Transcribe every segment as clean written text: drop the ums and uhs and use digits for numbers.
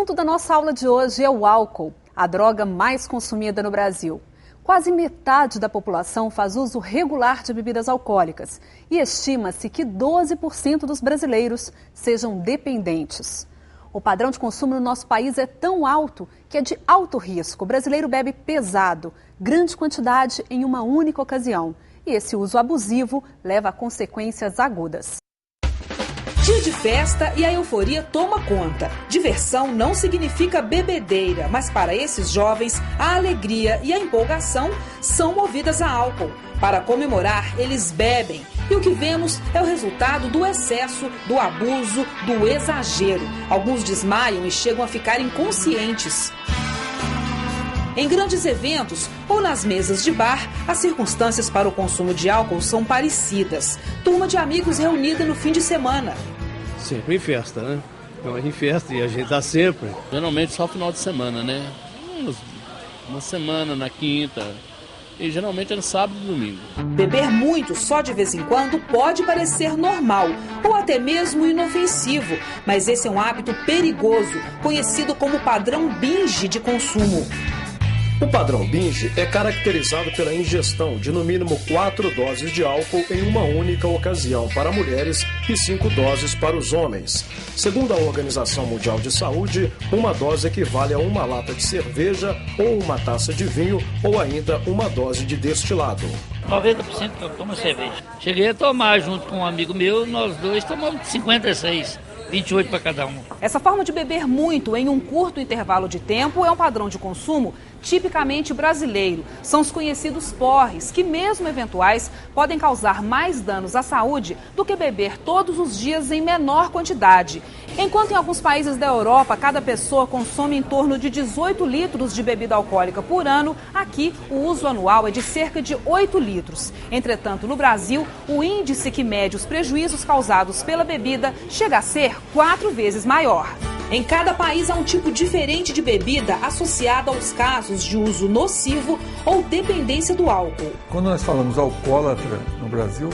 assunto da nossa aula de hoje é o álcool, a droga mais consumida no Brasil. Quase metade da população faz uso regular de bebidas alcoólicas e estima-se que 12% dos brasileiros sejam dependentes. O padrão de consumo no nosso país é tão alto que é de alto risco. O brasileiro bebe pesado, grande quantidade em uma única ocasião. E esse uso abusivo leva a consequências agudas. Dia de festa e a euforia toma conta. Diversão não significa bebedeira, mas para esses jovens, a alegria e a empolgação são movidas a álcool. Para comemorar, eles bebem. E o que vemos é o resultado do excesso, do abuso, do exagero. Alguns desmaiam e chegam a ficar inconscientes. Em grandes eventos ou nas mesas de bar, as circunstâncias para o consumo de álcool são parecidas. Turma de amigos reunida no fim de semana. Sempre em festa, né? Então, em festa e a gente tá sempre. Geralmente só final de semana, né? Uma semana na quinta. E geralmente é no sábado e domingo. Beber muito só de vez em quando pode parecer normal ou até mesmo inofensivo, mas esse é um hábito perigoso, conhecido como padrão binge de consumo. O padrão binge é caracterizado pela ingestão de no mínimo 4 doses de álcool em uma única ocasião para mulheres e 5 doses para os homens. Segundo a Organização Mundial de Saúde, uma dose equivale a uma lata de cerveja ou uma taça de vinho ou ainda uma dose de destilado. 90% que eu tomo cerveja. Cheguei a tomar junto com um amigo meu, nós dois tomamos 56. 28 para cada um. Essa forma de beber muito em um curto intervalo de tempo é um padrão de consumo tipicamente brasileiro. São os conhecidos porres, que mesmo eventuais, podem causar mais danos à saúde do que beber todos os dias em menor quantidade. Enquanto em alguns países da Europa, cada pessoa consome em torno de 18 litros de bebida alcoólica por ano, aqui o uso anual é de cerca de 8 litros. Entretanto, no Brasil, o índice que mede os prejuízos causados pela bebida chega a ser 4 vezes maior. Em cada país há um tipo diferente de bebida associada aos casos de uso nocivo ou dependência do álcool. Quando nós falamos alcoólatra no Brasil,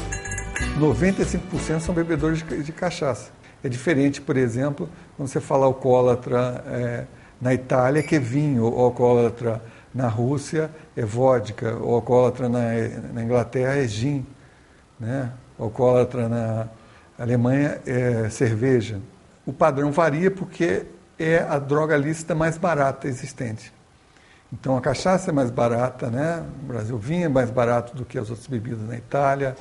95% são bebedores de cachaça. É diferente, por exemplo, quando você fala alcoólatra na Itália, que é vinho, ou alcoólatra na Rússia é vodka, ou alcoólatra na Inglaterra é gin, né? Alcoólatra na Alemanha é cerveja. O padrão varia porque é a droga lícita mais barata existente. Então a cachaça é mais barata, né? No Brasil, o vinho é mais barato do que as outras bebidas na Itália.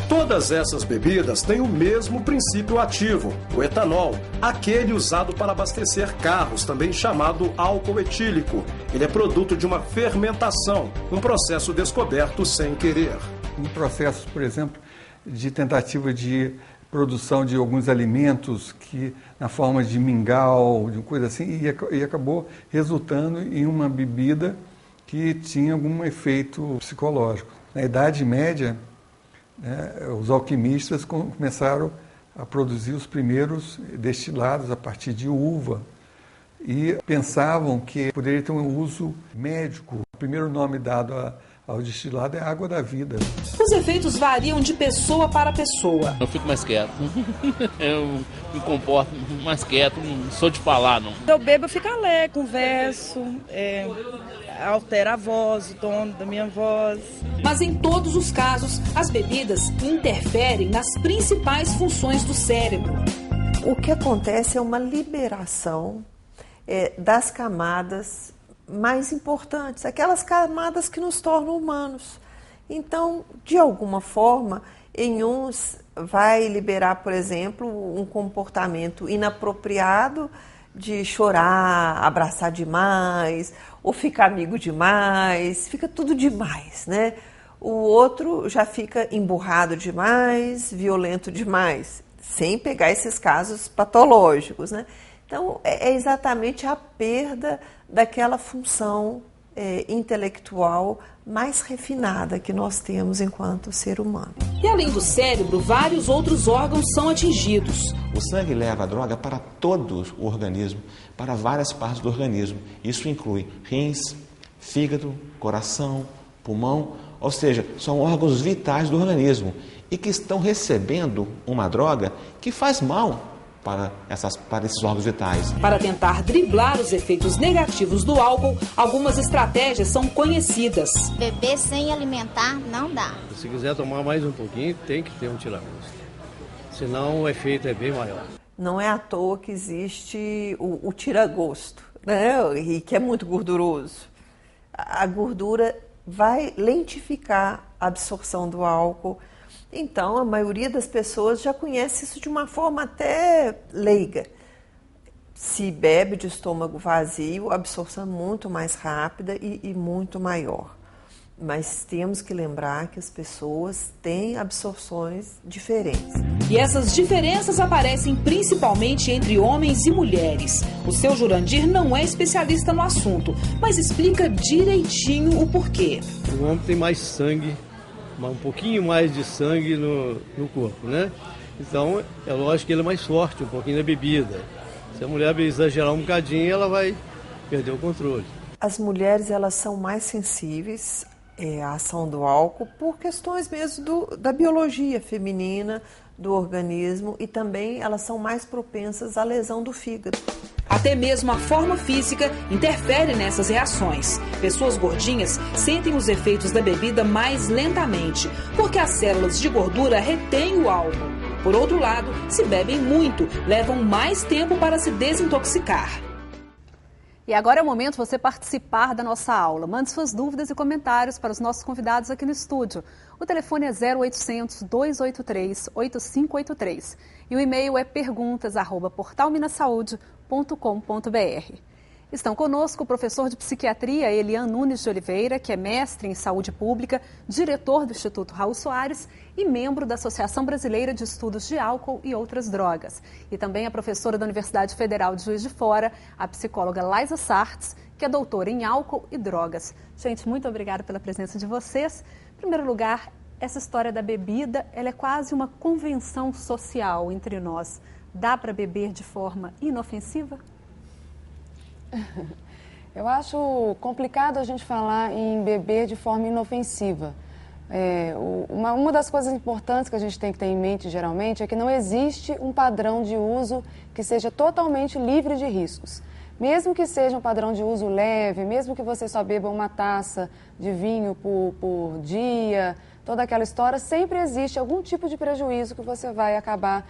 Todas essas bebidas têm o mesmo princípio ativo, o etanol, aquele usado para abastecer carros, também chamado álcool etílico. Ele é produto de uma fermentação, um processo descoberto sem querer. Em processos, por exemplo, de tentativa de produção de alguns alimentos que na forma de mingau, de coisa assim, e acabou resultando em uma bebida que tinha algum efeito psicológico. Na Idade Média, né, os alquimistas começaram a produzir os primeiros destilados a partir de uva e pensavam que poderia ter um uso médico. O primeiro nome dado ao destilado é água da vida. Os efeitos variam de pessoa para pessoa. Eu fico mais quieto. Eu me comporto mais quieto, não sou de falar, não. Eu bebo, eu fico alegre, converso, altera a voz, o tom da minha voz. Mas em todos os casos, as bebidas interferem nas principais funções do cérebro. O que acontece é uma liberação das camadas mais importantes, aquelas camadas que nos tornam humanos. Então, de alguma forma, em uns vai liberar, por exemplo, um comportamento inapropriado de chorar, abraçar demais, ou ficar amigo demais, fica tudo demais, né? O outro já fica emburrado demais, violento demais, sem pegar esses casos patológicos, né? Então, é exatamente a perda daquela função intelectual mais refinada que nós temos enquanto ser humano. E além do cérebro, vários outros órgãos são atingidos. O sangue leva a droga para todo o organismo, para várias partes do organismo. Isso inclui rins, fígado, coração, pulmão, ou seja, são órgãos vitais do organismo e que estão recebendo uma droga que faz mal para esses órgãos vitais. Para tentar driblar os efeitos negativos do álcool, algumas estratégias são conhecidas. Beber sem alimentar não dá. Se quiser tomar mais um pouquinho, tem que ter um tira-gosto. Senão o efeito é bem maior. Não é à toa que existe o tira-gosto, né? E que é muito gorduroso. A gordura vai lentificar a absorção do álcool. Então, a maioria das pessoas já conhece isso de uma forma até leiga. Se bebe de estômago vazio, a absorção é muito mais rápida e muito maior. Mas temos que lembrar que as pessoas têm absorções diferentes. E essas diferenças aparecem principalmente entre homens e mulheres. O seu Jurandir não é especialista no assunto, mas explica direitinho o porquê. O homem tem mais sangue, um pouquinho mais de sangue no corpo, né? Então, é lógico que ele é mais forte, um pouquinho da bebida. Se a mulher exagerar um bocadinho, ela vai perder o controle. As mulheres, elas são mais sensíveis à ação do álcool por questões mesmo da biologia feminina, do organismo, e também elas são mais propensas à lesão do fígado. Até mesmo a forma física interfere nessas reações. Pessoas gordinhas sentem os efeitos da bebida mais lentamente, porque as células de gordura retêm o álcool. Por outro lado, se bebem muito, levam mais tempo para se desintoxicar. E agora é o momento de você participar da nossa aula. Mande suas dúvidas e comentários para os nossos convidados aqui no estúdio. O telefone é 0800-283-8583 e o e-mail é perguntas@portalminasaude.com.br. Estão conosco o professor de psiquiatria Elian Nunes de Oliveira, que é mestre em saúde pública, diretor do Instituto Raul Soares e membro da Associação Brasileira de Estudos de Álcool e Outras Drogas. E também a professora da Universidade Federal de Juiz de Fora, a psicóloga Laisa Sartes, que é doutora em álcool e drogas. Gente, muito obrigada pela presença de vocês. Em primeiro lugar, essa história da bebida, ela é quase uma convenção social entre nós. Dá para beber de forma inofensiva? Eu acho complicado a gente falar em beber de forma inofensiva. Uma das coisas importantes que a gente tem que ter em mente, geralmente, é que não existe um padrão de uso que seja totalmente livre de riscos. Mesmo que seja um padrão de uso leve, mesmo que você só beba uma taça de vinho por dia, toda aquela história, sempre existe algum tipo de prejuízo que você vai acabar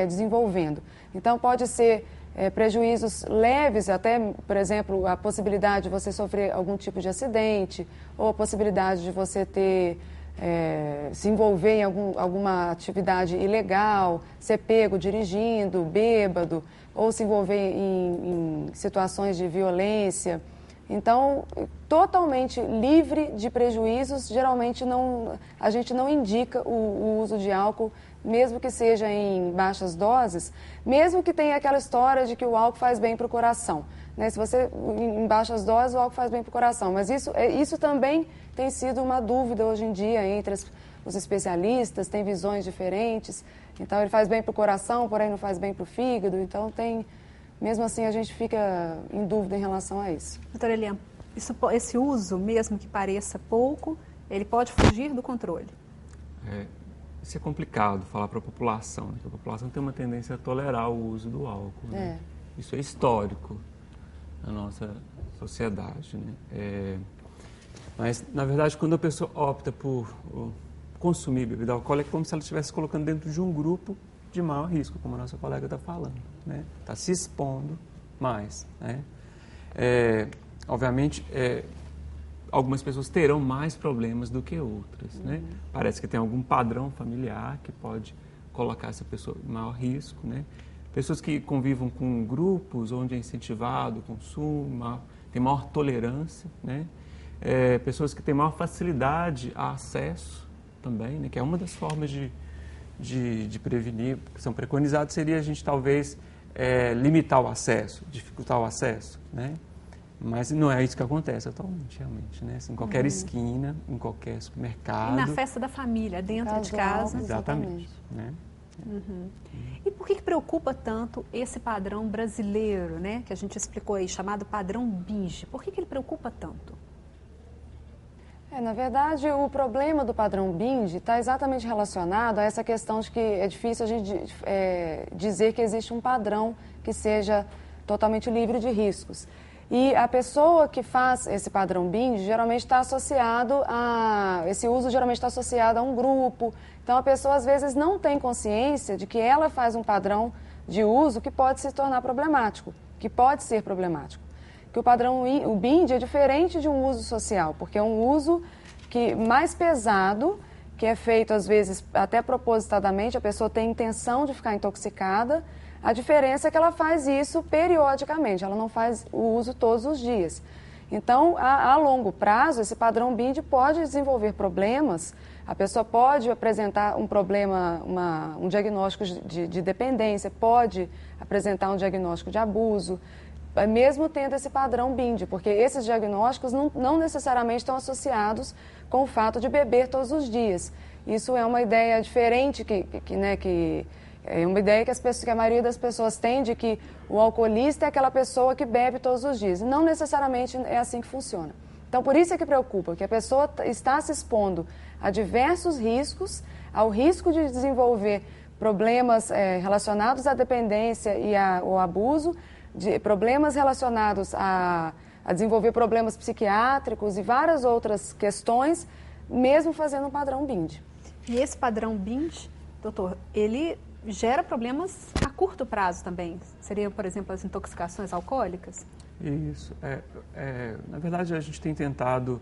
desenvolvendo. Então, pode ser prejuízos leves, até, por exemplo, a possibilidade de você sofrer algum tipo de acidente, ou a possibilidade de você se envolver em alguma atividade ilegal, ser pego dirigindo, bêbado, ou se envolver em situações de violência. Então, totalmente livre de prejuízos, geralmente a gente não indica o uso de álcool, mesmo que seja em baixas doses, mesmo que tenha aquela história de que o álcool faz bem para o coração. Né? Se você, em baixas doses, o álcool faz bem para o coração. Mas isso também tem sido uma dúvida hoje em dia entre os especialistas, tem visões diferentes. Então, ele faz bem para o coração, porém não faz bem para o fígado. Então, mesmo assim, a gente fica em dúvida em relação a isso. Doutora Elian, esse uso, mesmo que pareça pouco, ele pode fugir do controle? Isso é complicado falar para a população, né? A população tem uma tendência a tolerar o uso do álcool. Né? Isso é histórico na nossa sociedade. Né? Mas, na verdade, quando a pessoa opta por consumir bebida alcoólica, é como se ela estivesse colocando dentro de um grupo de maior risco, como a nossa colega está falando. Né? Está se expondo mais. Né? Obviamente, algumas pessoas terão mais problemas do que outras, né? Parece que tem algum padrão familiar que pode colocar essa pessoa em maior risco, né? Pessoas que convivam com grupos onde é incentivado o consumo, tem maior tolerância, né? Pessoas que têm maior facilidade a acesso também, né? Que é uma das formas de prevenir, que são preconizadas, seria a gente talvez limitar o acesso, dificultar o acesso, né? Mas não é isso que acontece atualmente, realmente, né? Assim, em qualquer esquina, em qualquer supermercado. E na festa da família, dentro de casa. Exatamente. Né? E por que preocupa tanto esse padrão brasileiro, né? Que a gente explicou aí, chamado padrão binge? Por que ele preocupa tanto? Na verdade, o problema do padrão BIND está exatamente relacionado a essa questão de que é difícil a gente dizer que existe um padrão que seja totalmente livre de riscos. E a pessoa que faz esse padrão BIND geralmente está associado esse uso geralmente está associado a um grupo. Então, a pessoa às vezes não tem consciência de que ela faz um padrão de uso que pode se tornar problemático, que pode ser problemático. Que o BIND é diferente de um uso social, porque é um uso mais pesado, que é feito às vezes até propositadamente, a pessoa tem intenção de ficar intoxicada. A diferença é que ela faz isso periodicamente, ela não faz o uso todos os dias. Então, a longo prazo, esse padrão BIND pode desenvolver problemas, a pessoa pode apresentar um problema, um diagnóstico de dependência, pode apresentar um diagnóstico de abuso, mesmo tendo esse padrão BIND, porque esses diagnósticos não necessariamente estão associados com o fato de beber todos os dias. Isso é uma ideia diferente, é uma ideia que a maioria das pessoas tem de que o alcoolista é aquela pessoa que bebe todos os dias. Não necessariamente é assim que funciona. Então, por isso é que preocupa, que a pessoa está se expondo a diversos riscos, ao risco de desenvolver problemas relacionados à dependência e ao abuso, de problemas relacionados a desenvolver problemas psiquiátricos e várias outras questões, mesmo fazendo um padrão BIND. E esse padrão BIND, doutor, ele gera problemas a curto prazo também? Seria, por exemplo, as intoxicações alcoólicas? Isso. Na verdade, a gente tem tentado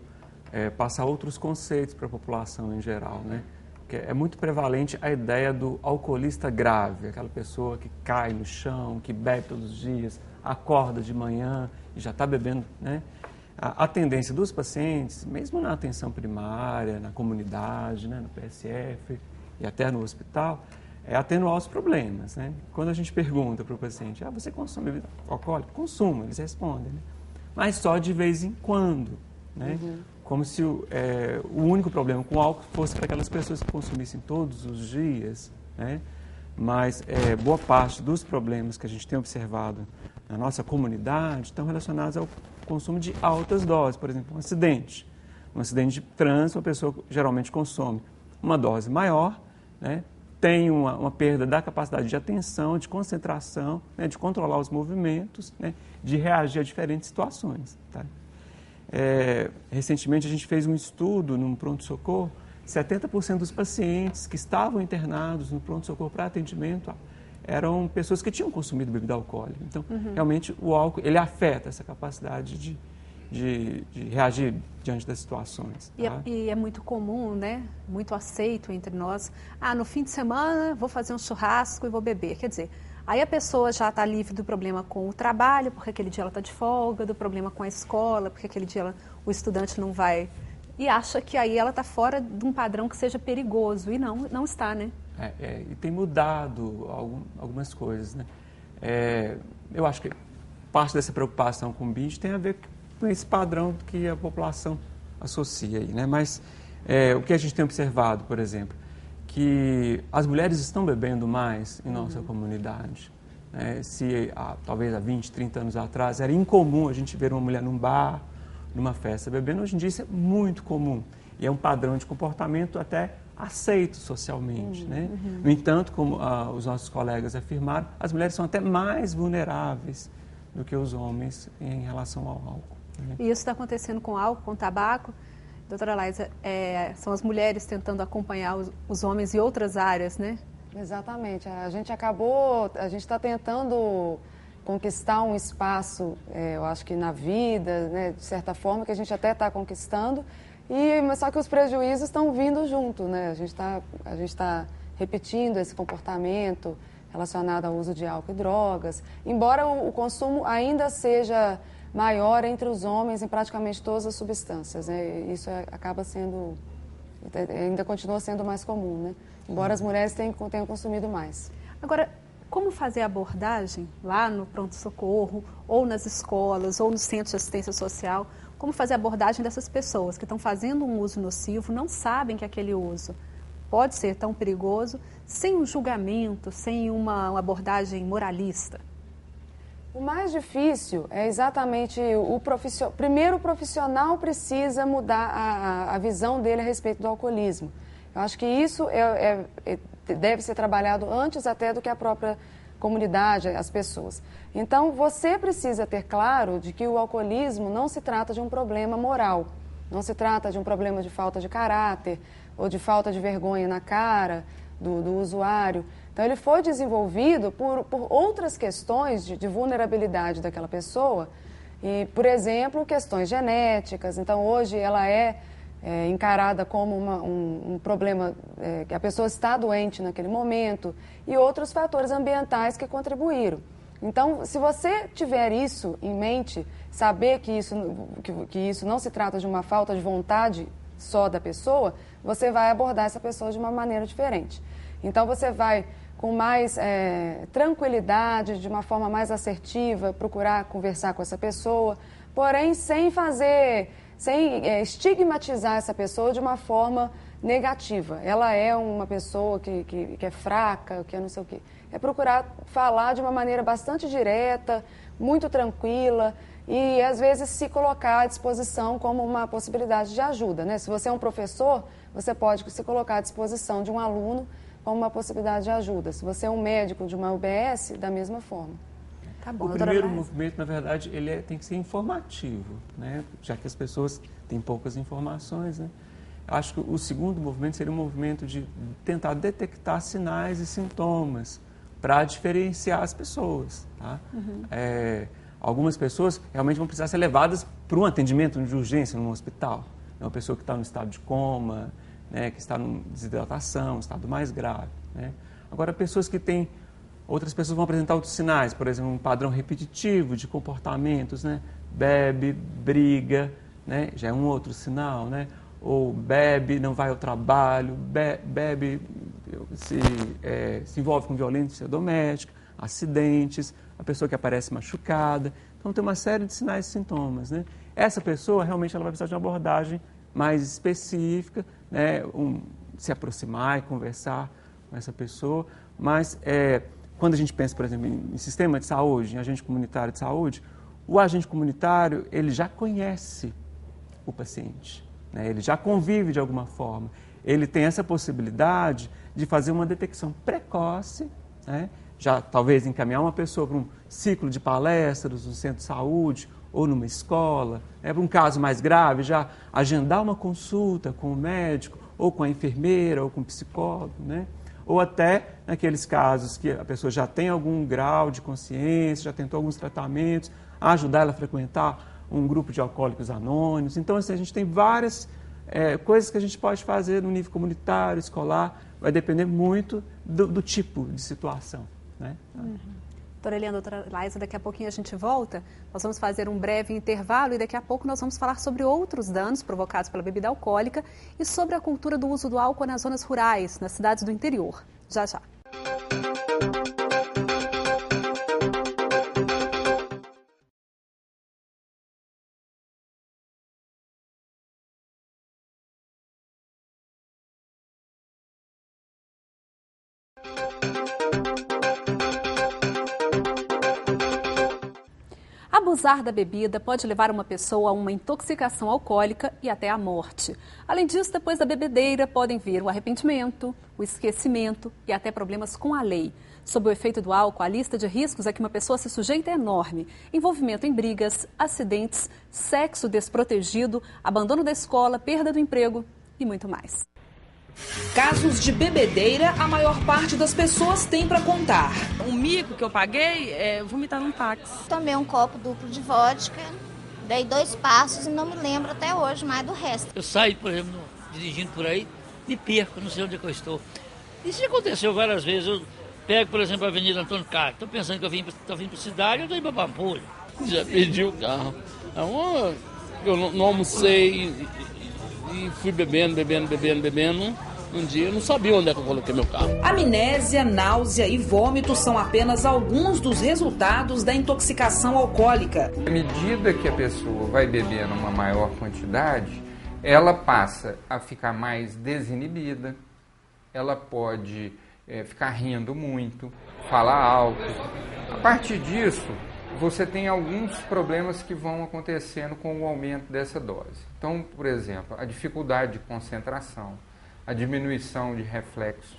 passar outros conceitos para a população em geral, né? Porque é muito prevalente a ideia do alcoolista grave, aquela pessoa que cai no chão, que bebe todos os dias, acorda de manhã e já está bebendo, né? A tendência dos pacientes, mesmo na atenção primária, na comunidade, né, no PSF e até no hospital, é atenuar os problemas, né? Quando a gente pergunta para o paciente, você consome bebida alcoólica? Consumo, eles respondem, né? Mas só de vez em quando, né? Como se o único problema com o álcool fosse para aquelas pessoas que consumissem todos os dias, né? Mas boa parte dos problemas que a gente tem observado na nossa comunidade estão relacionados ao consumo de altas doses, por exemplo, um acidente de trânsito, a pessoa geralmente consome uma dose maior, né? Tem uma perda da capacidade de atenção, de concentração, né? De controlar os movimentos, né? De reagir a diferentes situações. Tá? Recentemente a gente fez um estudo num pronto-socorro, 70% dos pacientes que estavam internados no pronto-socorro para atendimento eram pessoas que tinham consumido bebida alcoólica. Então, realmente, o álcool, ele afeta essa capacidade de reagir diante das situações. Tá? E é muito comum, né? Muito aceito entre nós. No fim de semana vou fazer um churrasco e vou beber. Quer dizer, aí a pessoa já está livre do problema com o trabalho, porque aquele dia ela está de folga, do problema com a escola, porque aquele dia o estudante não vai... E acha que aí ela está fora de um padrão que seja perigoso. E não está, né? E tem mudado algumas coisas, né? Eu acho que parte dessa preocupação com o BIND tem a ver com esse padrão que a população associa aí, né? Mas o que a gente tem observado, por exemplo, que as mulheres estão bebendo mais em nossa comunidade. Se talvez há 20, 30 anos atrás era incomum a gente ver uma mulher num bar, numa festa bebendo, hoje em dia isso é muito comum. E é um padrão de comportamento até aceito socialmente, né? No entanto, como os nossos colegas afirmaram, as mulheres são até mais vulneráveis do que os homens em relação ao álcool. Né? E isso está acontecendo com álcool, com tabaco? Doutora Laísa, são as mulheres tentando acompanhar os homens em outras áreas, né? Exatamente. A gente está tentando conquistar um espaço, eu acho que na vida, né, de certa forma, que a gente até está conquistando, mas só que os prejuízos estão vindo junto, né? A gente está repetindo esse comportamento relacionado ao uso de álcool e drogas, embora o consumo ainda seja maior entre os homens em praticamente todas as substâncias, né? Isso ainda continua sendo mais comum, né? Embora as mulheres tenham consumido mais. Agora, como fazer a abordagem lá no pronto-socorro, ou nas escolas, ou no centro de assistência social? Como fazer a abordagem dessas pessoas que estão fazendo um uso nocivo, não sabem que aquele uso pode ser tão perigoso, sem um julgamento, sem uma abordagem moralista? O mais difícil é exatamente primeiro o profissional precisa mudar a visão dele a respeito do alcoolismo. Eu acho que isso deve ser trabalhado antes até do que a própria comunidade, as pessoas. Então, você precisa ter claro de que o alcoolismo não se trata de um problema moral, não se trata de um problema de falta de caráter ou de falta de vergonha na cara do usuário. Então, ele foi desenvolvido por outras questões de vulnerabilidade daquela pessoa e, por exemplo, questões genéticas. Então, hoje ela é encarada como um problema que a pessoa está doente naquele momento e outros fatores ambientais que contribuíram. Então, se você tiver isso em mente, saber que isso não se trata de uma falta de vontade só da pessoa, você vai abordar essa pessoa de uma maneira diferente. Então, você vai com mais tranquilidade, de uma forma mais assertiva, procurar conversar com essa pessoa, porém sem estigmatizar essa pessoa de uma forma negativa. Ela é uma pessoa que é fraca, que é não sei o quê. É procurar falar de uma maneira bastante direta, muito tranquila e, às vezes, se colocar à disposição como uma possibilidade de ajuda, né? Se você é um professor, você pode se colocar à disposição de um aluno como uma possibilidade de ajuda. Se você é um médico de uma UBS, da mesma forma. Tá bom, o primeiro movimento, na verdade, ele tem que ser informativo, né? Já que as pessoas têm poucas informações, né? Acho que o segundo movimento seria um movimento de tentar detectar sinais e sintomas para diferenciar as pessoas. Tá? Uhum. Algumas pessoas realmente vão precisar ser levadas para um atendimento de urgência no hospital. É uma pessoa que está no estado de coma, né, que está em desidratação, estado mais grave. Né? Agora, outras pessoas vão apresentar outros sinais, por exemplo, um padrão repetitivo de comportamentos, né? Bebe, briga, né? Já é um outro sinal, né? Ou bebe, não vai ao trabalho, bebe, se envolve com violência doméstica, acidentes, a pessoa que aparece machucada. Então, tem uma série de sinais e sintomas, né? Essa pessoa, realmente, ela vai precisar de uma abordagem mais específica, né? Se aproximar e conversar com essa pessoa. Mas, quando a gente pensa, por exemplo, em sistema de saúde, em agente comunitário de saúde, o agente comunitário, ele já conhece o paciente. Ele já convive de alguma forma, ele tem essa possibilidade de fazer uma detecção precoce, né? Já talvez encaminhar uma pessoa para um ciclo de palestras no centro de saúde ou numa escola, para um caso mais grave, já agendar uma consulta com o médico ou com a enfermeira ou com o psicólogo, né? Ou até naqueles casos que a pessoa já tem algum grau de consciência, já tentou alguns tratamentos, ajudar ela a frequentar um grupo de alcoólicos anônimos. Então, assim, a gente tem várias coisas que a gente pode fazer no nível comunitário, escolar, vai depender muito do tipo de situação. Né? Uhum. Doutora Eliana, doutora Laísa, daqui a pouquinho a gente volta, nós vamos fazer um breve intervalo e daqui a pouco nós vamos falar sobre outros danos provocados pela bebida alcoólica e sobre a cultura do uso do álcool nas zonas rurais, nas cidades do interior. Já, já. Abusar da bebida pode levar uma pessoa a uma intoxicação alcoólica e até à morte. Além disso, depois da bebedeira podem vir o arrependimento, o esquecimento e até problemas com a lei. Sob o efeito do álcool, a lista de riscos a que uma pessoa se sujeita é enorme. Envolvimento em brigas, acidentes, sexo desprotegido, abandono da escola, perda do emprego e muito mais. Casos de bebedeira, a maior parte das pessoas tem para contar. Um mico que eu paguei é vomitar num táxi. Tomei um copo duplo de vodka, dei 2 passos e não me lembro até hoje mais do resto. Eu saio, por exemplo, dirigindo por aí, me perco, não sei onde é que eu estou. Isso aconteceu várias vezes. Eu pego, por exemplo, a Avenida Antônio Carlos. Estou pensando que estou vindo para a cidade, eu estou indo para Pampulha. Já perdi o carro. Eu não almocei e fui bebendo. Um dia eu não sabia onde é que eu coloquei meu carro. Amnésia, náusea e vômito são apenas alguns dos resultados da intoxicação alcoólica. À medida que a pessoa vai bebendo uma maior quantidade, ela passa a ficar mais desinibida, ela pode ficar rindo muito, falar alto. A partir disso, você tem alguns problemas que vão acontecendo com o aumento dessa dose. Então, por exemplo, a dificuldade de concentração, a diminuição de reflexos,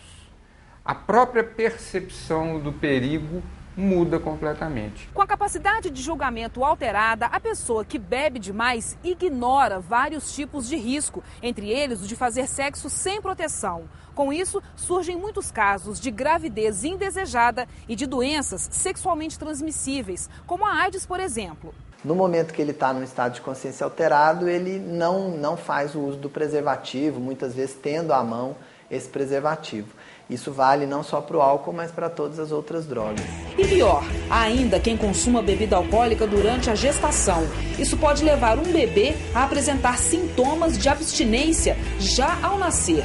a própria percepção do perigo muda completamente. Com a capacidade de julgamento alterada, a pessoa que bebe demais ignora vários tipos de risco, entre eles o de fazer sexo sem proteção. Com isso, surgem muitos casos de gravidez indesejada e de doenças sexualmente transmissíveis, como a AIDS, por exemplo. No momento que ele está num estado de consciência alterado, ele não faz o uso do preservativo, muitas vezes tendo à mão esse preservativo. Isso vale não só para o álcool, mas para todas as outras drogas. E pior, há ainda quem consuma bebida alcoólica durante a gestação. Isso pode levar um bebê a apresentar sintomas de abstinência já ao nascer.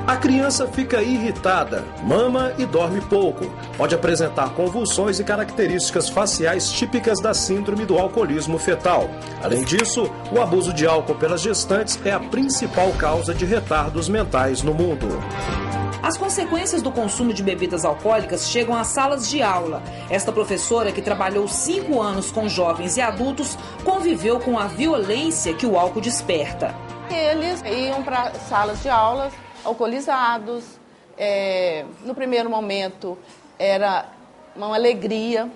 A criança fica irritada, mama e dorme pouco. Pode apresentar convulsões e características faciais típicas da síndrome do alcoolismo fetal. Além disso, o abuso de álcool pelas gestantes é a principal causa de retardos mentais no mundo. As consequências do consumo de bebidas alcoólicas chegam às salas de aula. Esta professora, que trabalhou 5 anos com jovens e adultos, conviveu com a violência que o álcool desperta. Eles iam para salas de aulas alcoolizados. No primeiro momento era uma alegria,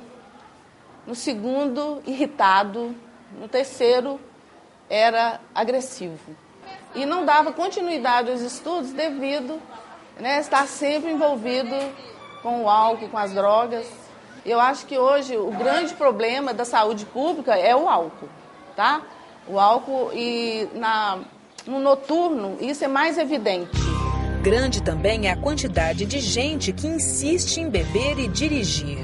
no segundo, irritado, no terceiro, era agressivo. E não dava continuidade aos estudos devido estar sempre envolvido com o álcool, com as drogas. Eu acho que hoje o grande problema da saúde pública é o álcool, tá? O álcool e no noturno isso é mais evidente. Grande também é a quantidade de gente que insiste em beber e dirigir.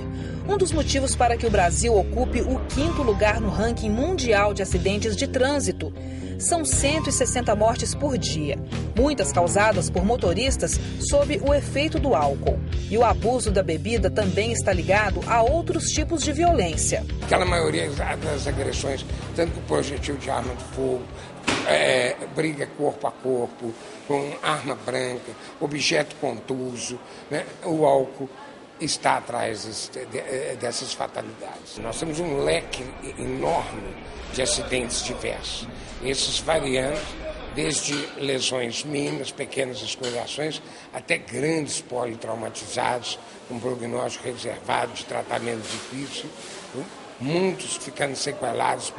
Um dos motivos para que o Brasil ocupe o 5º lugar no ranking mundial de acidentes de trânsito. São 160 mortes por dia, muitas causadas por motoristas sob o efeito do álcool. E o abuso da bebida também está ligado a outros tipos de violência. Aquela maioria das agressões, tanto com projétil de arma de fogo, briga corpo a corpo, com arma branca, objeto contuso, o álcool está atrás dessas fatalidades. Nós temos um leque enorme de acidentes diversos. Esses variando desde lesões mínimas, pequenas escoriações, até grandes politraumatizados, com prognóstico reservado, de tratamento difícil, muitos ficando sequelados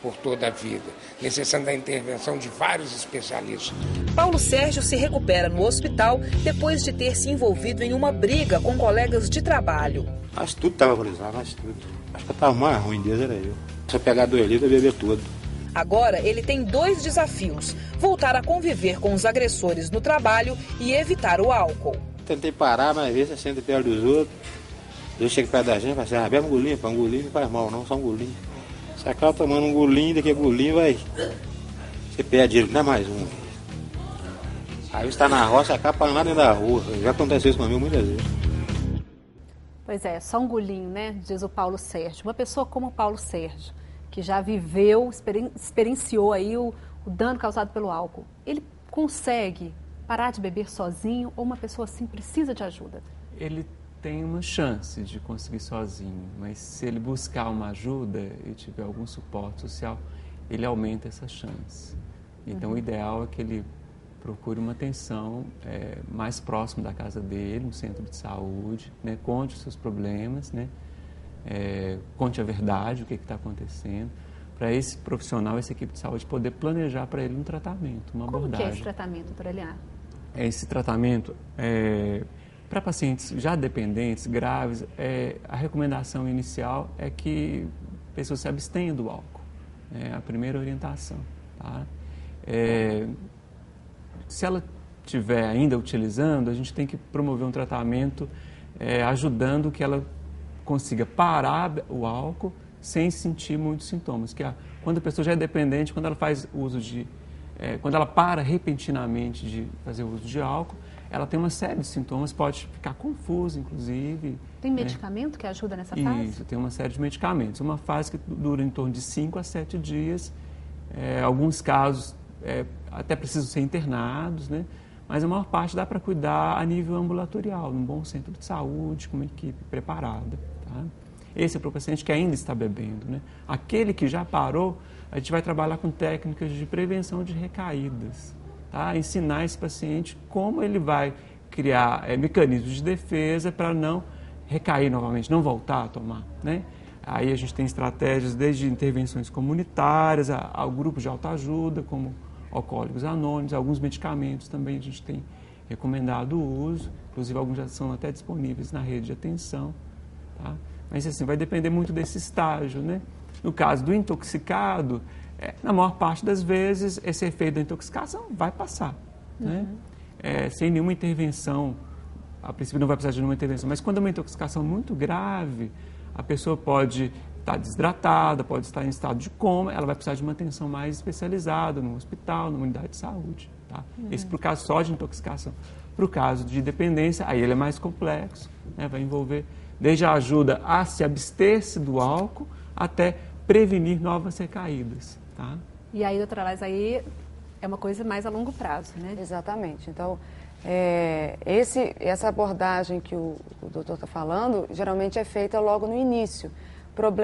por toda a vida, necessitando da intervenção de vários especialistas. Paulo Sérgio se recupera no hospital depois de ter se envolvido em uma briga com colegas de trabalho. Acho que tudo estava alcoolizado, acho que eu estava mais ruim deles, era eu. Se eu pegar 2 litros, eu beber tudo. Agora ele tem 2 desafios: voltar a conviver com os agressores no trabalho e evitar o álcool. Tentei parar, mas às vezes você senta perto dos outros. Eu chego perto da gente e falo assim, bebe um golinho, um golinho não faz mal não, só um golinho. Você acaba tomando um golinho, daqui a golinho vai... Você pede ele, não é mais um. Aí você está na roça, acaba parando lá dentro da rua. Já aconteceu isso comigo muitas vezes. Pois é, só um golinho, né? Diz o Paulo Sérgio. Uma pessoa como o Paulo Sérgio, que já viveu, experienciou aí o dano causado pelo álcool. Ele consegue parar de beber sozinho ou uma pessoa assim precisa de ajuda? Ele tem uma chance de conseguir sozinho, mas se ele buscar uma ajuda e tiver algum suporte social, ele aumenta essa chance. Então, o ideal é que ele procure uma atenção mais próximo da casa dele, um centro de saúde, né? Conte os seus problemas, né? Conte a verdade, o que está acontecendo, para esse profissional, essa equipe de saúde poder planejar para ele um tratamento, uma abordagem. Como que é esse tratamento para ele? Esse tratamento, para pacientes já dependentes, graves, a recomendação inicial é que a pessoa se abstenha do álcool. É a primeira orientação. Tá? Se ela estiver ainda utilizando, a gente tem que promover um tratamento ajudando que ela consiga parar o álcool sem sentir muitos sintomas. Que quando a pessoa já é dependente, quando ela faz uso de... quando ela para repentinamente de fazer uso de álcool, ela tem uma série de sintomas, pode ficar confusa, inclusive. Tem medicamento que ajuda nessa fase? Isso, tem uma série de medicamentos. Uma fase que dura em torno de 5 a 7 dias. Alguns casos até precisam ser internados, né? Mas a maior parte dá para cuidar a nível ambulatorial, num bom centro de saúde, com uma equipe preparada. Tá? Esse é para o paciente que ainda está bebendo, né? Aquele que já parou, a gente vai trabalhar com técnicas de prevenção de recaídas, tá? Ensinar esse paciente como ele vai criar mecanismos de defesa para não recair novamente, não voltar a tomar, né? Aí a gente tem estratégias desde intervenções comunitárias, ao grupo de autoajuda, como Alcoólicos Anônimos, alguns medicamentos também a gente tem recomendado o uso, inclusive alguns já são até disponíveis na rede de atenção, tá? Mas assim, vai depender muito desse estágio, né? No caso do intoxicado, na maior parte das vezes, esse efeito da intoxicação vai passar, né? Sem nenhuma intervenção, a princípio não vai precisar de nenhuma intervenção, mas quando é uma intoxicação muito grave, a pessoa pode estar desidratada, pode estar em estado de coma, ela vai precisar de uma atenção mais especializada no hospital, numa unidade de saúde, tá? Esse para o caso só de intoxicação. Para o caso de dependência, aí ele é mais complexo, né? Vai envolver desde a ajuda a se abster-se do álcool até prevenir novas recaídas, tá? E aí, doutora Laís, aí é uma coisa mais a longo prazo, né? Exatamente. Então, essa abordagem que o doutor está falando, geralmente é feita logo no início.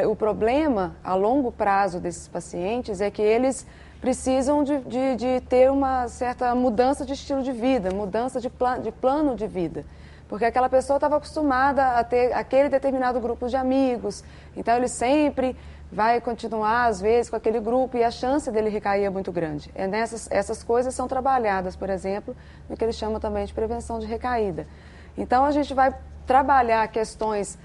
O problema a longo prazo desses pacientes é que eles precisam de ter uma certa mudança de estilo de vida, mudança de plano de vida. Porque aquela pessoa estava acostumada a ter aquele determinado grupo de amigos, então ele sempre vai continuar, às vezes, com aquele grupo e a chance dele recair é muito grande. Essas coisas são trabalhadas, por exemplo, no que eles chamam também de prevenção de recaída. Então, a gente vai trabalhar questões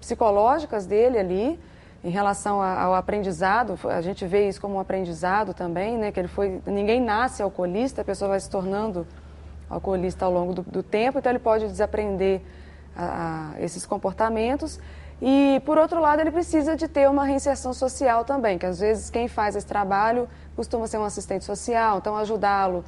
psicológicas dele ali, em relação ao aprendizado. A gente vê isso como um aprendizado também, né? Que ninguém nasce alcoolista, a pessoa vai se tornando alcoolista ao longo do tempo, então ele pode desaprender esses comportamentos. E, por outro lado, ele precisa de ter uma reinserção social também, que às vezes quem faz esse trabalho costuma ser um assistente social, então ajudá-lo,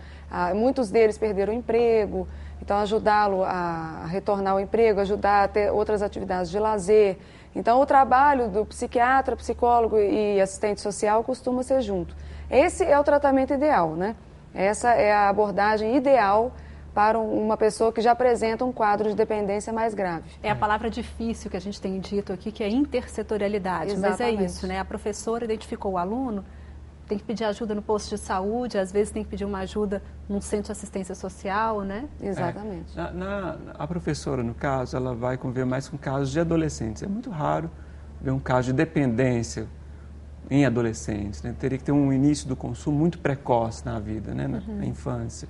muitos deles perderam o emprego, então ajudá-lo a retornar ao emprego, ajudar a ter outras atividades de lazer. Então o trabalho do psiquiatra, psicólogo e assistente social costuma ser junto. Esse é o tratamento ideal, né? Essa é a abordagem ideal para uma pessoa que já apresenta um quadro de dependência mais grave. É a palavra difícil que a gente tem dito aqui, que é intersetorialidade. Exatamente. Mas é isso, né? A professora identificou o aluno, tem que pedir ajuda no posto de saúde, às vezes tem que pedir uma ajuda num centro de assistência social, né? Exatamente. A professora, no caso, ela vai conviver mais com casos de adolescentes. É muito raro ver um caso de dependência em adolescentes, né? Teria que ter um início do consumo muito precoce na vida, né? Na infância.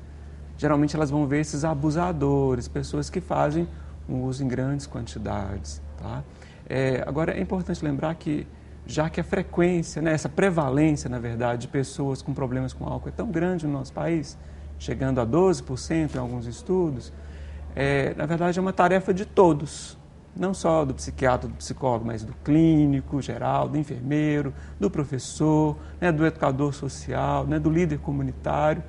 Geralmente elas vão ver esses abusadores, pessoas que fazem um uso em grandes quantidades, tá? Agora é importante lembrar que, já que a frequência, né, essa prevalência, na verdade, de pessoas com problemas com álcool é tão grande no nosso país, chegando a 12% em alguns estudos, na verdade é uma tarefa de todos, não só do psiquiatra, do psicólogo, mas do clínico geral, do enfermeiro, do professor, né, do educador social, né, do líder comunitário,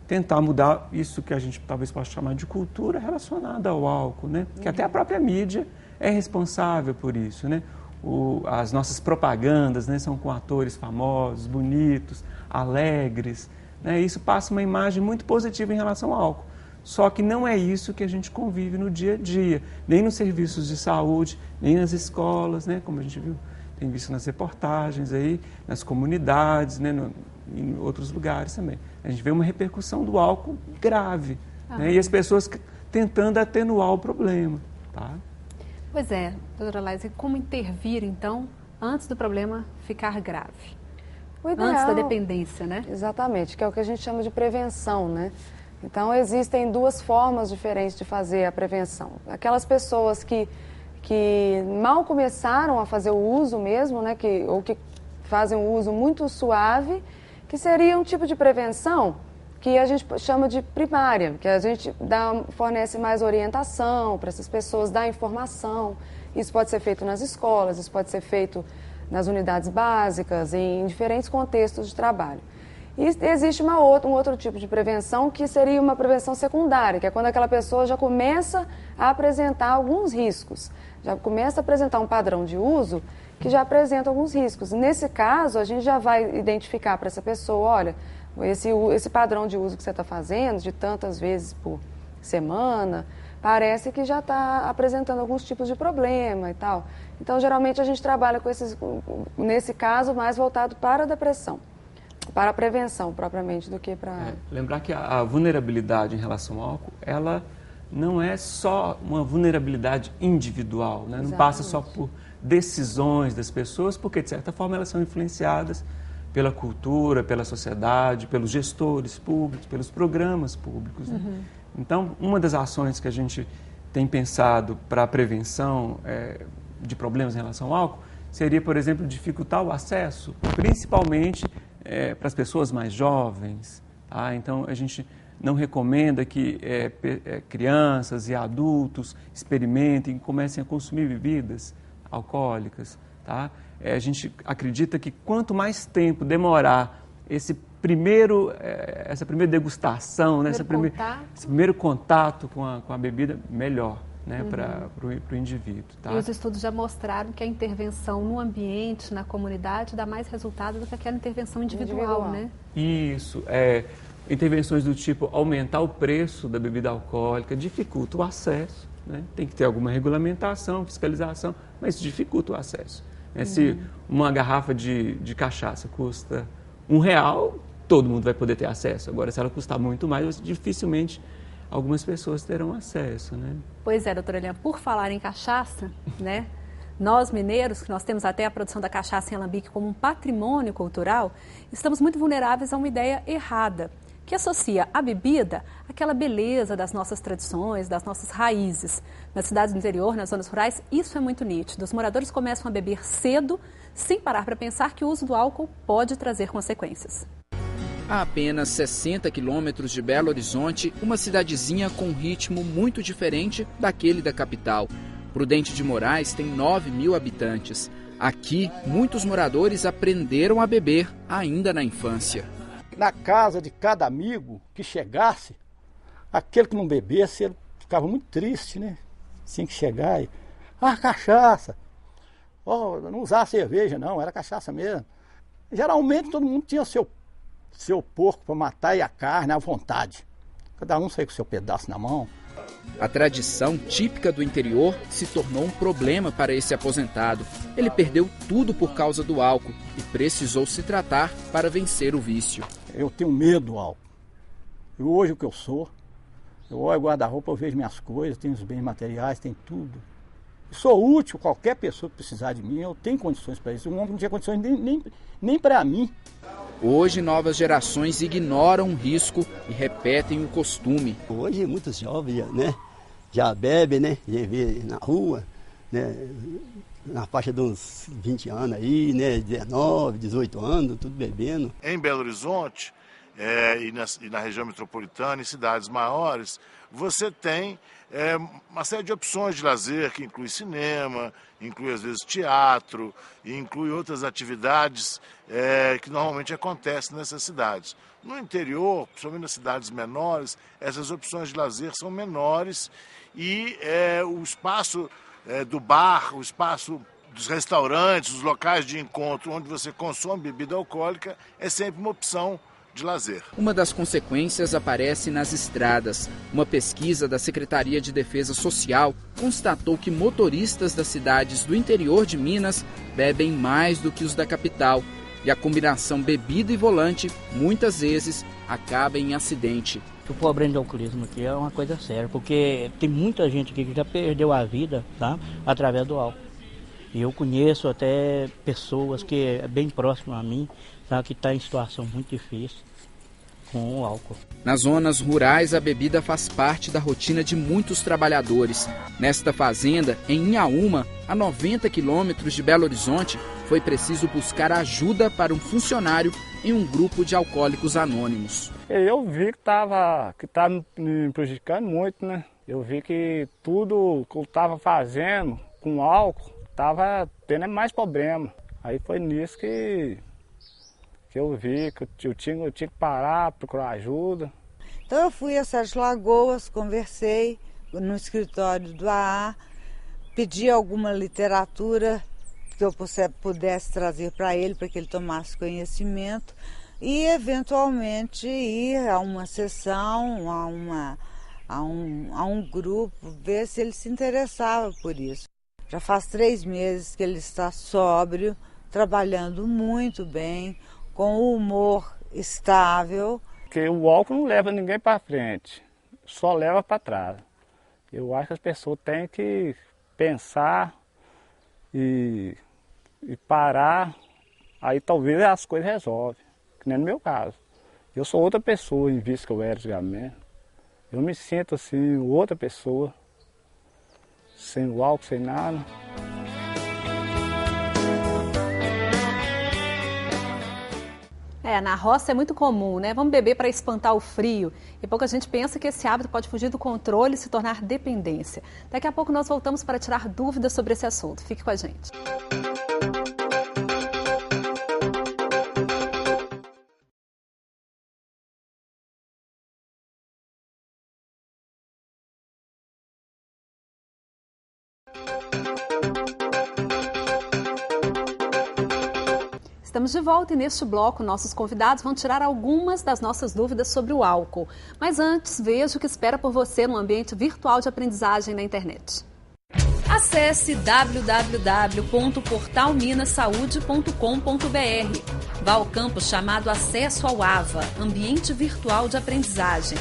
tentar mudar isso que a gente talvez possa chamar de cultura relacionada ao álcool, né? Que até a própria mídia é responsável por isso, né? As nossas propagandas, né, são com atores famosos, bonitos, alegres, né? Isso passa uma imagem muito positiva em relação ao álcool. Só que não é isso que a gente convive no dia a dia, nem nos serviços de saúde, nem nas escolas, né? Como a gente viu, tem visto nas reportagens aí, nas comunidades, né? Em outros lugares também. A gente vê uma repercussão do álcool grave, né? E as pessoas tentando atenuar o problema, tá? Pois é, doutora Laís, e como intervir, então, antes do problema ficar grave? Antes da dependência, né? Exatamente, que é o que a gente chama de prevenção, né? Então, existem duas formas diferentes de fazer a prevenção. Aquelas pessoas que mal começaram a fazer o uso mesmo, né? Ou que fazem um uso muito suave, que seria um tipo de prevenção que a gente chama de primária, que a gente fornece mais orientação para essas pessoas, dá informação. Isso pode ser feito nas escolas, isso pode ser feito nas unidades básicas, em diferentes contextos de trabalho. E existe um outro tipo de prevenção que seria uma prevenção secundária, que é quando aquela pessoa já começa a apresentar alguns riscos, já começa a apresentar um padrão de uso que já apresenta alguns riscos. Nesse caso, a gente já vai identificar para essa pessoa, olha, esse padrão de uso que você está fazendo, de tantas vezes semana, parece que já está apresentando alguns tipos de problema e tal. Então, geralmente, a gente trabalha com nesse caso, mais voltado para a depressão, para a prevenção, propriamente, do que para... Lembrar que a vulnerabilidade em relação ao álcool, ela não é só uma vulnerabilidade individual, né? Não passa só por decisões das pessoas, porque, de certa forma, elas são influenciadas pela cultura, pela sociedade, pelos gestores públicos, pelos programas públicos. Né? Então, uma das ações que a gente tem pensado para a prevenção de problemas em relação ao álcool seria, por exemplo, dificultar o acesso, principalmente para as pessoas mais jovens. Tá? Então, a gente não recomenda que crianças e adultos experimentem, comecem a consumir bebidas alcoólicas. Tá? A gente acredita que quanto mais tempo demorar essa primeira degustação, né? esse primeiro contato com a bebida, melhor, né? Para o indivíduo. Tá? E os estudos já mostraram que a intervenção no ambiente, na comunidade, dá mais resultado do que aquela intervenção individual. Né? Isso. Intervenções do tipo aumentar o preço da bebida alcoólica dificulta o acesso. Né? Tem que ter alguma regulamentação, fiscalização, mas dificulta o acesso. Se uma garrafa de cachaça custa R$1, todo mundo vai poder ter acesso. Agora, se ela custar muito mais, dificilmente algumas pessoas terão acesso. Né? Pois é, doutora Eliane, por falar em cachaça, né? Nós mineiros, que nós temos até a produção da cachaça em alambique como um patrimônio cultural, estamos muito vulneráveis a uma ideia errada, que associa a bebida àquela beleza das nossas tradições, das nossas raízes. Nas cidades do interior, nas zonas rurais, isso é muito nítido. Os moradores começam a beber cedo, sem parar para pensar que o uso do álcool pode trazer consequências. A apenas 60 quilômetros de Belo Horizonte, uma cidadezinha com um ritmo muito diferente daquele da capital. Prudente de Moraes tem 9.000 habitantes. Aqui, muitos moradores aprenderam a beber ainda na infância. Na casa de cada amigo que chegasse, aquele que não bebesse, ele ficava muito triste, né? Tinha que chegar e... cachaça! Não usava cerveja, não, era cachaça mesmo. Geralmente todo mundo tinha seu porco para matar e a carne à vontade. Cada um saía com seu pedaço na mão. A tradição típica do interior se tornou um problema para esse aposentado. Ele perdeu tudo por causa do álcool e precisou se tratar para vencer o vício. Eu tenho medo do álcool. Hoje o que eu sou, eu olho o guarda-roupa, eu vejo minhas coisas, tenho os bens materiais, tenho tudo. Eu sou útil, qualquer pessoa que precisar de mim, eu tenho condições para isso. Um homem não tinha condições nem para mim. Hoje, novas gerações ignoram o risco e repetem o costume. Hoje, muitos jovens, né, já bebem, né, já vê na rua, né, na faixa de uns 20 anos aí, né, 19, 18 anos, tudo bebendo. Em Belo Horizonte e na região metropolitana, em cidades maiores, você tem uma série de opções de lazer que inclui cinema, inclui às vezes teatro, e inclui outras atividades que normalmente acontecem nessas cidades. No interior, principalmente nas cidades menores, essas opções de lazer são menores e o espaço do bar, o espaço dos restaurantes, os locais de encontro onde você consome bebida alcoólica é sempre uma opção de lazer. Uma das consequências aparece nas estradas. Uma pesquisa da Secretaria de Defesa Social constatou que motoristas das cidades do interior de Minas bebem mais do que os da capital. E a combinação bebida e volante, muitas vezes, acaba em acidente. O problema do alcoolismo aqui é uma coisa séria, porque tem muita gente aqui que já perdeu a vida, tá, através do álcool. E eu conheço até pessoas que é bem próximas a mim, tá, que está em situação muito difícil com o álcool. Nas zonas rurais, a bebida faz parte da rotina de muitos trabalhadores. Nesta fazenda, em Inhaúma, a 90 quilômetros de Belo Horizonte, foi preciso buscar ajuda para um funcionário em um grupo de alcoólicos anônimos. Eu vi que estava me prejudicando muito, né? Eu vi que tudo que eu estava fazendo com álcool estava tendo mais problema. Aí foi nisso que eu vi que eu tinha que parar, procurar ajuda. Então eu fui a Sete Lagoas, conversei no escritório do AA, pedi alguma literatura que eu pudesse trazer para ele, para que ele tomasse conhecimento e eventualmente ir a uma sessão, a um grupo, ver se ele se interessava por isso. Já faz 3 meses que ele está sóbrio, trabalhando muito bem, com o humor estável. Porque o álcool não leva ninguém para frente, só leva para trás. Eu acho que as pessoas têm que pensar e parar, aí talvez as coisas resolvem, que nem no meu caso. Eu sou outra pessoa em vista que eu era antigamente. Eu me sinto assim, outra pessoa, sem o álcool, sem nada. Na roça é muito comum, né? Vamos beber para espantar o frio. E pouca gente pensa que esse hábito pode fugir do controle e se tornar dependência. Daqui a pouco nós voltamos para tirar dúvidas sobre esse assunto. Fique com a gente. Estamos de volta e neste bloco nossos convidados vão tirar algumas das nossas dúvidas sobre o álcool. Mas antes, veja o que espera por você no ambiente virtual de aprendizagem na internet. Acesse www.portalminasaude.com.br. Vá ao campo chamado Acesso ao AVA, Ambiente Virtual de Aprendizagem.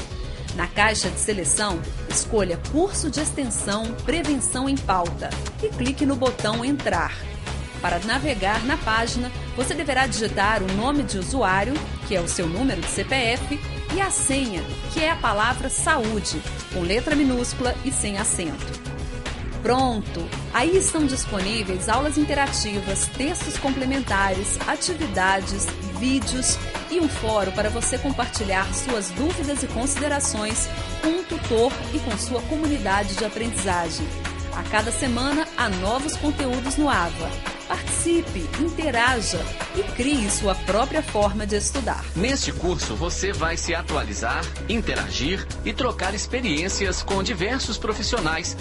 Na caixa de seleção, escolha Curso de Extensão Prevenção em Pauta e clique no botão Entrar. Para navegar na página, você deverá digitar o nome de usuário, que é o seu número de CPF, e a senha, que é a palavra saúde, com letra minúscula e sem acento. Pronto! Aí estão disponíveis aulas interativas, textos complementares, atividades, vídeos e um fórum para você compartilhar suas dúvidas e considerações com um tutor e com sua comunidade de aprendizagem. A cada semana há novos conteúdos no AVA. Participe, interaja e crie sua própria forma de estudar. Neste curso, você vai se atualizar, interagir e trocar experiências com diversos profissionais.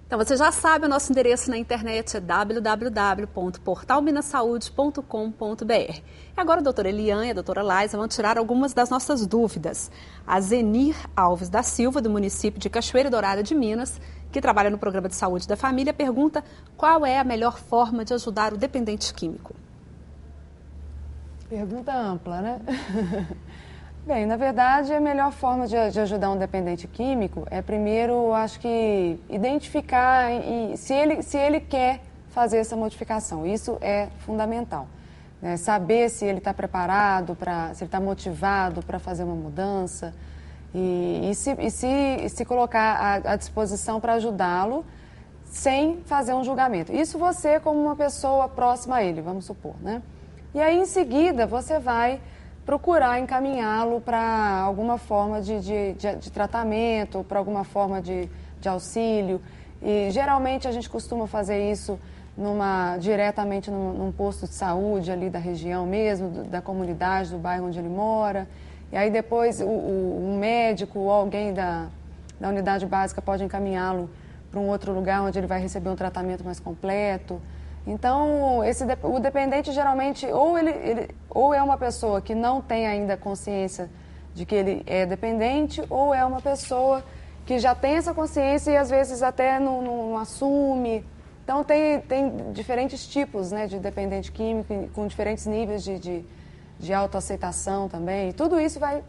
Então você já sabe, o nosso endereço na internet é www.portalminasaude.com.br. E agora a doutora Eliane e a doutora Laisa vão tirar algumas das nossas dúvidas. A Zenir Alves da Silva, do município de Cachoeira Dourada de Minas, que trabalha no programa de saúde da família, pergunta qual é a melhor forma de ajudar o dependente químico. Pergunta ampla, né? Bem, na verdade, a melhor forma de ajudar um dependente químico é primeiro, acho que, identificar se ele quer fazer essa modificação. Isso é fundamental. Né? Saber se ele está preparado, se ele está motivado para fazer uma mudança e se colocar à disposição para ajudá-lo sem fazer um julgamento. Isso você como uma pessoa próxima a ele, vamos supor, né? E aí, em seguida, você vai procurar encaminhá-lo para alguma forma de tratamento, para alguma forma de auxílio. E geralmente a gente costuma fazer isso diretamente num posto de saúde ali da região mesmo, da comunidade, do bairro onde ele mora. E aí depois o médico ou alguém da unidade básica pode encaminhá-lo para um outro lugar onde ele vai receber um tratamento mais completo. Então, o dependente geralmente ou é uma pessoa que não tem ainda consciência de que ele é dependente, ou é uma pessoa que já tem essa consciência e às vezes até não assume. Então, tem diferentes tipos, né, de dependente químico, com diferentes níveis de autoaceitação também. E tudo isso vai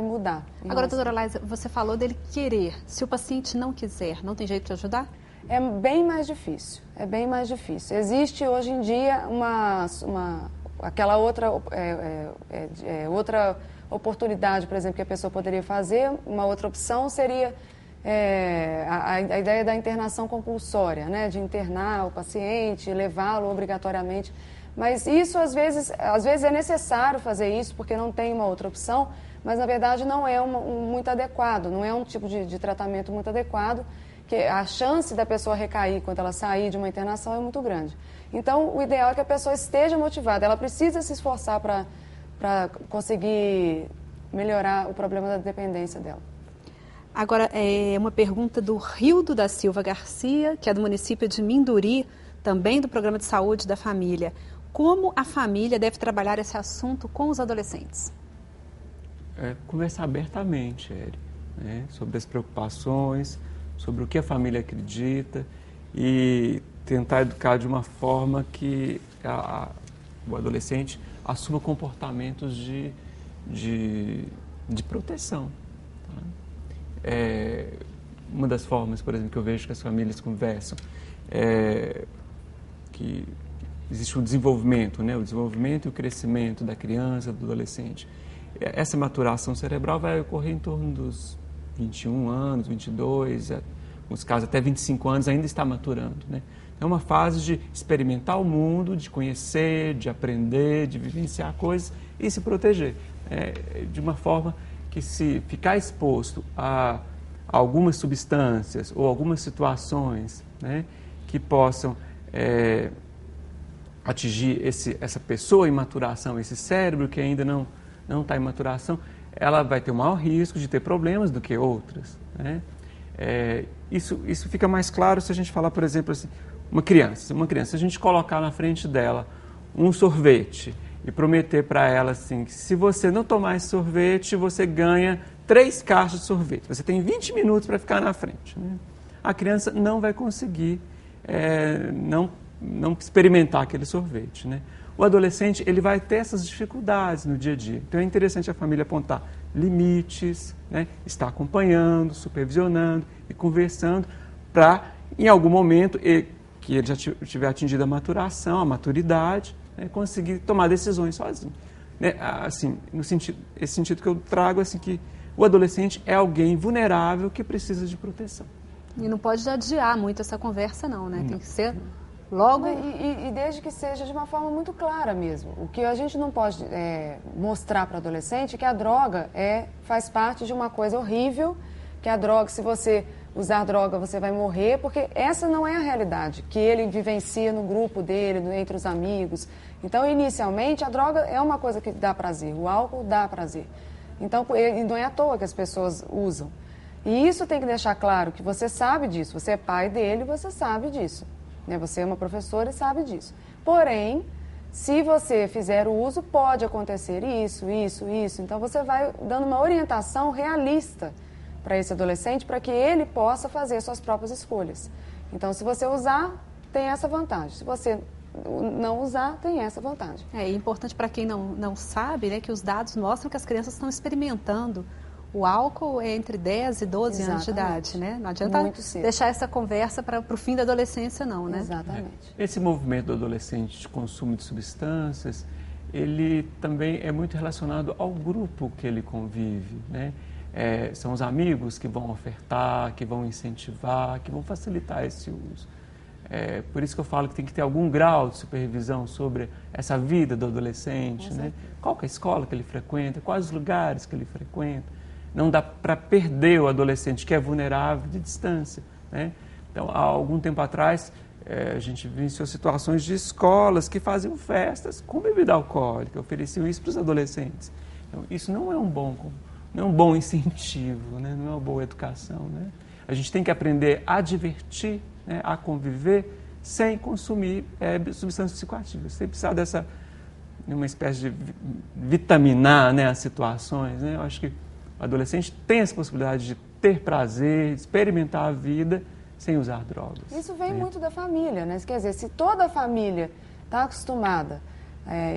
mudar. Agora, doutora Laisa, você falou dele querer. Se o paciente não quiser, não tem jeito de ajudar? É bem mais difícil, Existe hoje em dia aquela outra oportunidade, por exemplo, que a pessoa poderia fazer. Uma outra opção seria a ideia da internação compulsória, né? De internar o paciente, levá-lo obrigatoriamente. Mas isso, às vezes é necessário fazer isso, porque não tem uma outra opção, mas, na verdade, não é muito adequado, não é um tipo de tratamento muito adequado, que a chance da pessoa recair quando ela sair de uma internação é muito grande. Então, o ideal é que a pessoa esteja motivada, ela precisa se esforçar para conseguir melhorar o problema da dependência dela. Agora, uma pergunta do Rildo da Silva Garcia, que é do município de Minduri, também do Programa de Saúde da Família. Como a família deve trabalhar esse assunto com os adolescentes? Conversar abertamente, Eri. né, sobre as preocupações, sobre o que a família acredita e tentar educar de uma forma que o adolescente assuma comportamentos de proteção. Tá? Uma das formas, por exemplo, que eu vejo que as famílias conversam é que existe o desenvolvimento, né? O desenvolvimento e o crescimento da criança, do adolescente. Essa maturação cerebral vai ocorrer em torno dos 21 anos, 22, em alguns casos até 25 anos ainda está maturando, né? É uma fase de experimentar o mundo, de conhecer, de aprender, de vivenciar coisas e se proteger. De uma forma que, se ficar exposto a algumas substâncias ou algumas situações, né, que possam atingir essa pessoa em maturação, esse cérebro que ainda não está em maturação, ela vai ter o maior risco de ter problemas do que outras, né? Isso fica mais claro se a gente falar, por exemplo, assim, uma criança, se a gente colocar na frente dela um sorvete e prometer para ela assim, que se você não tomar esse sorvete, você ganha 3 caixas de sorvete. Você tem 20 minutos para ficar na frente, né? A criança não vai conseguir não experimentar aquele sorvete, né? O adolescente, ele vai ter essas dificuldades no dia a dia. Então é interessante a família apontar limites, né? Estar acompanhando, supervisionando e conversando para, em algum momento, que ele já tiver atingido a maturação, a maturidade, né? Conseguir tomar decisões sozinho, né? Assim, esse sentido que eu trago, assim, que o adolescente é alguém vulnerável que precisa de proteção. E não pode adiar muito essa conversa, não, né? Tem que ser logo... E desde que seja de uma forma muito clara mesmo. O que a gente não pode mostrar para o adolescente é que a droga faz parte de uma coisa horrível, que a droga, se você usar droga, você vai morrer, porque essa não é a realidade que ele vivencia no grupo dele, entre os amigos. Então, inicialmente, a droga é uma coisa que dá prazer, o álcool dá prazer. Então, não é à toa que as pessoas usam. E isso tem que deixar claro que você sabe disso, você é pai dele, você sabe disso. Né? Você é uma professora e sabe disso. Porém, se você fizer o uso, pode acontecer isso. Então, você vai dando uma orientação realista para esse adolescente, para que ele possa fazer suas próprias escolhas. Então, se você usar, tem essa vantagem. Se você não usar, tem essa vantagem. É importante para quem não sabe, né, que os dados mostram que as crianças estão experimentando o álcool entre 10 e 12 anos de idade, né? Não adianta deixar essa conversa para o fim da adolescência, não, né? Exatamente. Esse movimento do adolescente de consumo de substâncias, ele também é muito relacionado ao grupo que ele convive, né? São os amigos que vão ofertar, que vão incentivar, que vão facilitar esse uso. Por isso que eu falo que tem que ter algum grau de supervisão sobre essa vida do adolescente, né? Qual que é a escola que ele frequenta, quais os lugares que ele frequenta. Não dá para perder o adolescente que é vulnerável de distância, né? Então, há algum tempo atrás, a gente vivenciou situações de escolas que faziam festas com bebida alcoólica, ofereciam isso para os adolescentes. Então, isso não é um bom incentivo, né? Não é uma boa educação, né? A gente tem que aprender a divertir, né? A conviver sem consumir substâncias psicoativas, sem precisar dessa uma espécie de vitaminar, né, as situações, né? Eu acho que o adolescente tem essa possibilidade de ter prazer, de experimentar a vida sem usar drogas. Isso vem muito da família, né? Quer dizer, se toda a família está acostumada,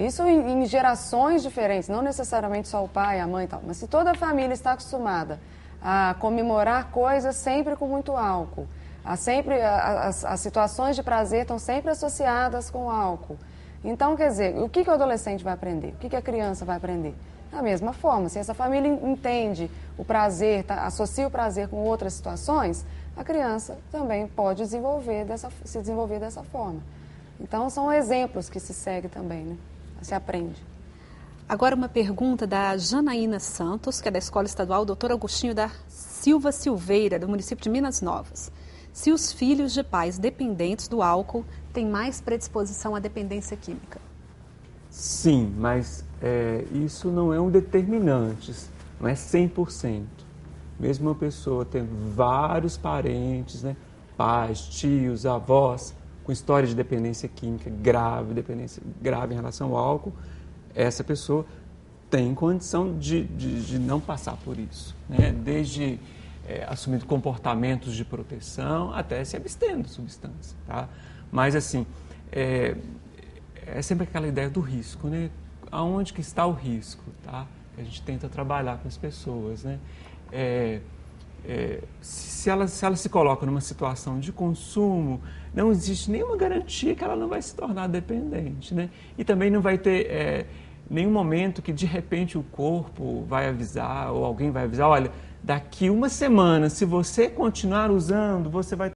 isso em gerações diferentes, não necessariamente só o pai, a mãe e tal, mas se toda a família está acostumada a comemorar coisas sempre com muito álcool, as situações de prazer estão sempre associadas com álcool. Então, quer dizer, o que o adolescente vai aprender? O que a criança vai aprender? Da mesma forma, se essa família entende o prazer, associa o prazer com outras situações, a criança também pode se desenvolver dessa forma. Então, são exemplos que se segue também, né? Se aprende. Agora, uma pergunta da Janaína Santos, que é da Escola Estadual Dr. Agostinho da Silva Silveira, do município de Minas Novas. Se os filhos de pais dependentes do álcool têm mais predisposição à dependência química? Sim, mas isso não é um determinante, não é 100%. Mesmo uma pessoa tendo vários parentes, né, pais, tios, avós, com história de dependência química grave, dependência grave em relação ao álcool, essa pessoa tem condição de não passar por isso, né? Desde assumindo comportamentos de proteção até se abstendo de substância, tá? Mas, assim, é sempre aquela ideia do risco, né? Aonde que está o risco, tá? A gente tenta trabalhar com as pessoas, né? Se ela se coloca numa situação de consumo, não existe nenhuma garantia que ela não vai se tornar dependente, né? E também não vai ter nenhum momento que, de repente, o corpo vai avisar ou alguém vai avisar, olha, daqui uma semana, se você continuar usando, você vai